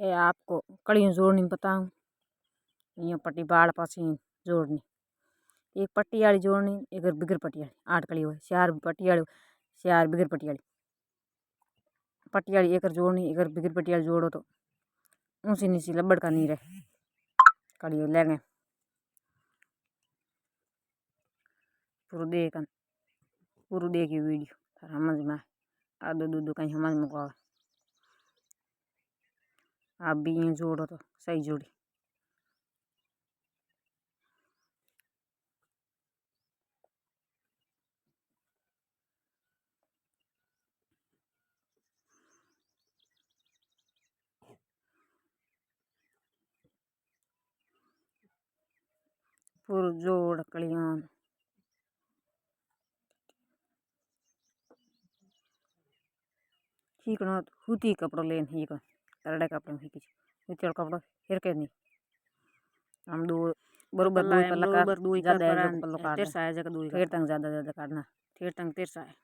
ये आपको कड़ियों जोड़नी बताऊँ। ये पट्टी बाड़ पासी जोड़नी, एक पट्टी वाली जोड़नी, एक बिगर पट्टी वाली 8 कड़ी हो, 4 पट्टी वाली 4 बिगर पट्टी वाली। पट्टी वाली एक जोड़नी, एक बिगर पट्टी वाली जोड़ो तो ऊँची नीची लब्बड़ का नहीं रहे कड़ी लेंगे। पूरू देखिए वीडियो समझ में आदो दूधो कहीं समझ में को आप भी ये जोड़ो तो सही जोड़ी। पूरू जोड़ कड़ियाँ खींचना सूती कपड़ो लेन ही करड़े कपड़े में खींच कपड़ो फिर के नहीं हम दो बरोबर दो पल्ला कर ज्यादा है जो पल्लो काट फिर तंग ज्यादा काटना फिर तंग तिरसा है।